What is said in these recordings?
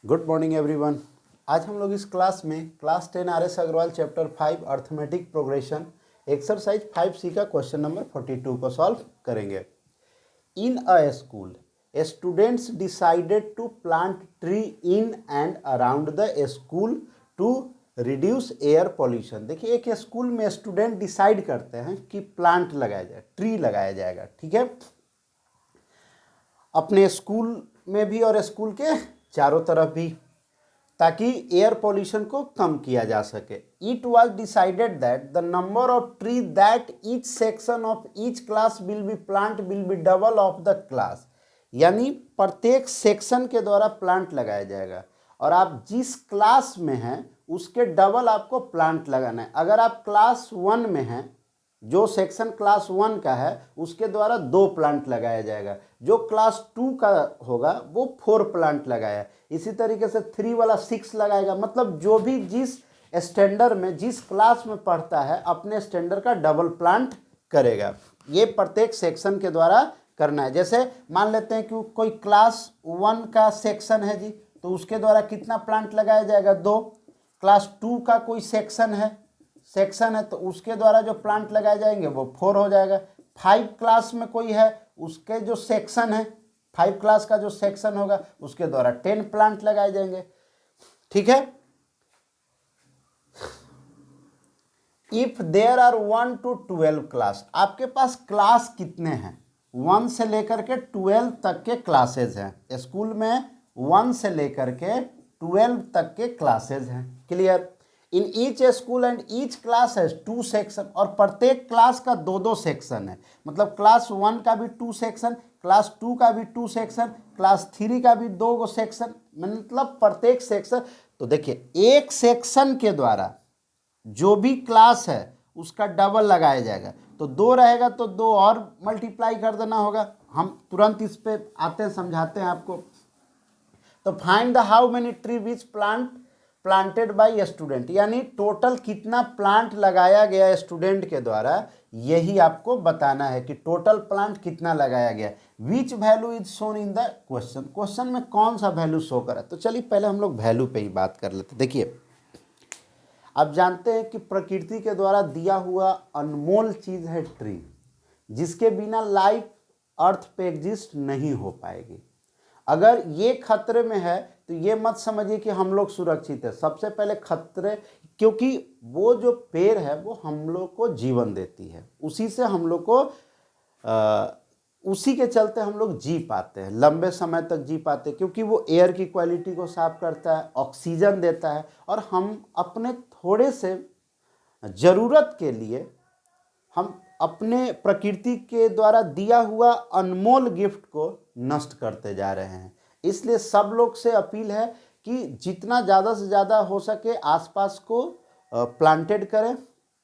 Good morning everyone. आज हम लोग इस क्लास में class 10 R S Aggarwal chapter 5 arithmetic progression exercise 5C का क्वेश्चन नंबर 42 को सॉल्व करेंगे। In a school students decided to plant tree in and around the school to reduce air pollution. देखिए, एक स्कूल में स्टूडेंट डिसाइड करते हैं कि plant लगाया जाए, ट्री लगाया जाएगा, ठीक है, अपने स्कूल में भी और स्कूल के चारों तरफ भी, ताकि एयर पॉल्यूशन को कम किया जा सके। It was decided that the number of tree that each section of each class will be plant will be double of the class. यानी प्रत्येक सेक्शन के द्वारा प्लांट लगाया जाएगा और आप जिस क्लास में हैं उसके डबल आपको प्लांट लगाना है। अगर आप क्लास 1 में हैं, जो सेक्शन क्लास 1 का है उसके द्वारा 2 प्लांट लगाया जाएगा, जो क्लास 2 का होगा वो 4 प्लांट लगाया। इसी तरीके से 3 वाला 6 लगाएगा। मतलब जो भी जिस स्टैंडर्ड में जिस क्लास में पढ़ता है अपने स्टैंडर्ड का डबल प्लांट करेगा। ये प्रत्येक सेक्शन के द्वारा करना है। जैसे मान लेते हैं कि कोई क्लास 1 का सेक्शन है जी, तो उसके द्वारा कितना प्लांट लगाया जाएगा? 2। क्लास 2 का कोई सेक्शन है तो उसके द्वारा जो प्लांट लगाए जाएंगे वो 4 हो जाएगा। 5 क्लास में कोई है, उसके जो सेक्शन है, 5 क्लास का जो सेक्शन होगा उसके द्वारा 10 प्लांट लगाए जाएंगे, ठीक है। If there are 1 to 12 class, आपके पास क्लास कितने हैं? 1 से लेकर के 12 तक के क्लासेज हैं स्कूल में। 1 से लेकर के 12 तक के क्लासेज हैं। Clear? In each school and each class है 2 सेक्शन, और प्रत्येक क्लास का 2-2 सेक्शन है। मतलब क्लास 1 का भी 2 सेक्शन, क्लास 2 का भी 2 सेक्शन, क्लास 3 का भी 2 सेक्शन। मतलब प्रत्येक सेक्शन, तो देखिए एक सेक्शन के द्वारा जो भी क्लास है उसका डबल लगाया जाएगा। तो 2 रहेगा तो 2 और मल्टीप्लाई कर देना होगा। हम तुरंत इस पे आते हैं, समझाते हैं आपको। तो find the how many tree which planted by student, यानी टोटल कितना प्लांट लगाया गया स्टूडेंट के द्वारा, यही आपको बताना है कि टोटल प्लांट कितना लगाया गया। Which value is shown in the question में कौन सा वैल्यू शो करा। तो चलिए पहले हम लोग वैल्यू पे ही बात कर लेते। देखिए, आप जानते हैं कि प्रकृति के द्वारा दिया हुआ अनमोल चीज है ट्री, जिसके बिना लाइफ अर्थ पे एग्जिस्ट नहीं हो पाएगी। अगर ये खतरे में है तो ये मत समझिए कि हम लोग सुरक्षित है। सबसे पहले खतरे, क्योंकि वो जो पेड़ है वो हम लोग को जीवन देती है, उसी से हम लोग को उसी के चलते हम लोग जी पाते हैं, लंबे समय तक जी पाते हैं, क्योंकि वो एयर की क्वालिटी को साफ करता है, ऑक्सीजन देता है, और हम अपने थोड़े से ज़रूरत के लिए हम अपने प्रकृति के द्वारा दिया हुआ अनमोल गिफ्ट को नष्ट करते जा रहे हैं। इसलिए सब लोग से अपील है कि जितना ज़्यादा से ज़्यादा हो सके आसपास को प्लांटेड करें,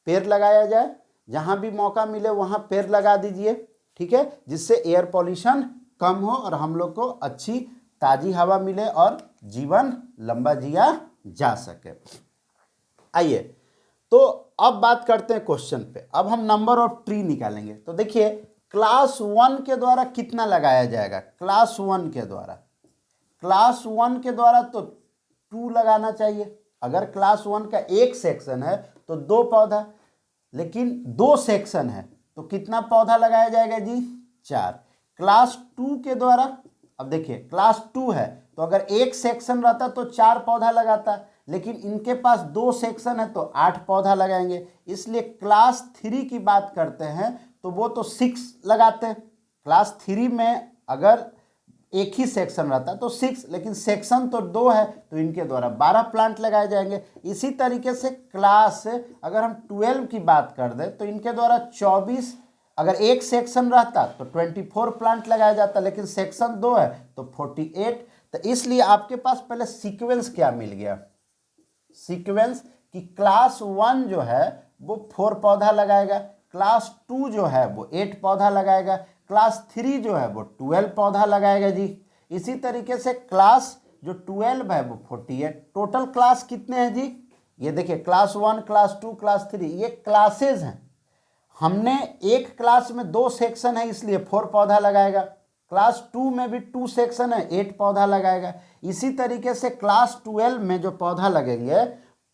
पेड़ लगाया जाए। जहाँ भी मौका मिले वहाँ पेड़ लगा दीजिए, ठीक है, जिससे एयर पॉल्यूशन कम हो और हम लोग को अच्छी ताज़ी हवा मिले और जीवन लंबा जिया जा सके। आइए, तो अब बात करते हैं क्वेश्चन पे। अब हम नंबर ऑफ ट्री निकालेंगे। तो देखिए, क्लास 1 के द्वारा कितना लगाया जाएगा? क्लास 1 के द्वारा तो 2 लगाना चाहिए। अगर क्लास 1 का एक सेक्शन है तो 2 पौधा, लेकिन 2 सेक्शन है तो कितना पौधा लगाया जाएगा जी? 4। क्लास 2 के द्वारा, अब देखिए क्लास 2 है तो अगर एक सेक्शन रहता तो 4 पौधा लगाता, लेकिन इनके पास 2 सेक्शन है तो 8 पौधा लगाएंगे। इसलिए क्लास 3 की बात करते हैं तो वो तो 6 लगाते हैं। क्लास 3 में अगर एक ही सेक्शन रहता तो 6, लेकिन सेक्शन तो 2 है तो इनके द्वारा 12 प्लांट लगाए जाएंगे। इसी तरीके से क्लास, अगर हम 12 की बात कर दें तो इनके द्वारा 24, अगर एक सेक्शन रहता तो 24 प्लांट लगाया जाता, लेकिन सेक्शन 2 है तो 48। तो इसलिए आपके पास पहले सीक्वेंस क्या मिल गया? सीक्वेंस कि क्लास 1 जो है वो 4 पौधा लगाएगा, क्लास 2 जो है वो 8 पौधा लगाएगा, क्लास 3 जो है वो 12 पौधा लगाएगा जी। इसी तरीके से क्लास जो 12 है वो 48। टोटल क्लास कितने हैं जी? ये देखिए, क्लास 1, क्लास 2, क्लास 3, ये क्लासेज हैं। हमने एक क्लास में 2 सेक्शन है इसलिए 4 पौधा लगाएगा, क्लास 2 में भी 2 सेक्शन है, 8 पौधा लगाएगा। इसी तरीके से क्लास 12 में जो पौधा लगेंगे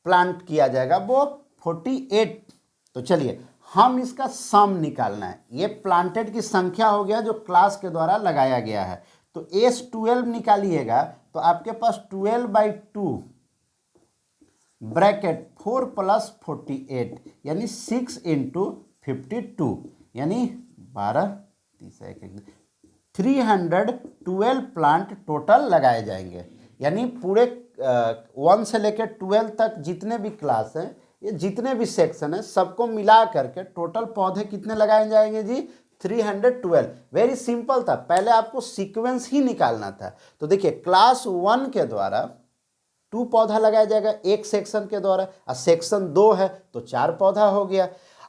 प्लांट किया जाएगा वो 48। तो चलिए हम इसका सम निकालना है। ये प्लांटेड की संख्या हो गया जो क्लास के द्वारा लगाया गया है। तो S12 निकालिएगा तो आपके पास 12/2 ब्रैकेट 4 + 48 यानी 6 × 52 यानी 12 30 312 प्लांट टोटल लगाए जाएंगे। यानी पूरे 1 से लेकर 12 तक जितने भी क्लास हैं, ये जितने भी सेक्शन हैं, सबको मिला करके टोटल पौधे कितने लगाए जाएंगे जी? 312। वेरी सिंपल था, पहले आपको सीक्वेंस ही निकालना था। तो देखिए क्लास 1 के द्वारा 2 पौधा लगाया जाएगा एक सेक्शन के द्वारा, और सेक्शन 2 है तो 4 पौधा हो गया।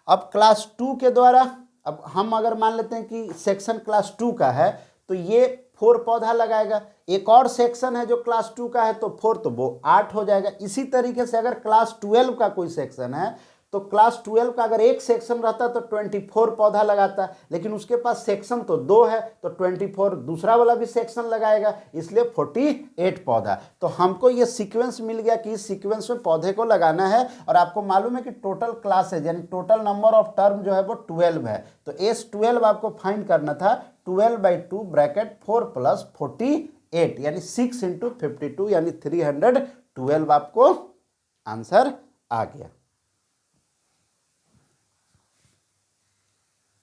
अब क्लास 2 के द्वारा, अब हम अगर मान लेते हैं कि सेक्शन क्लास 2 का है तो ये 4 पौधा लगाएगा। एक और सेक्शन है जो क्लास 2 का है तो 4, तो वो 8 हो जाएगा। इसी तरीके से अगर क्लास 12 का कोई सेक्शन है तो क्लास 12 का अगर एक सेक्शन रहता तो 24 पौधा लगाता, लेकिन उसके पास सेक्शन तो 2 है तो 24 दूसरा वाला भी सेक्शन लगाएगा, इसलिए 48 पौधा। तो हमको ये सीक्वेंस मिल गया कि इस सीक्वेंस में पौधे को लगाना है। और आपको मालूम है कि टोटल क्लास है यानी टोटल नंबर ऑफ टर्म जो है वो 12 है। तो S12 आपको फाइंड करना था 12/2 ब्रैकेट 4 + 48 यानी 6 × 52 यानी 312 आपको आंसर आ गया।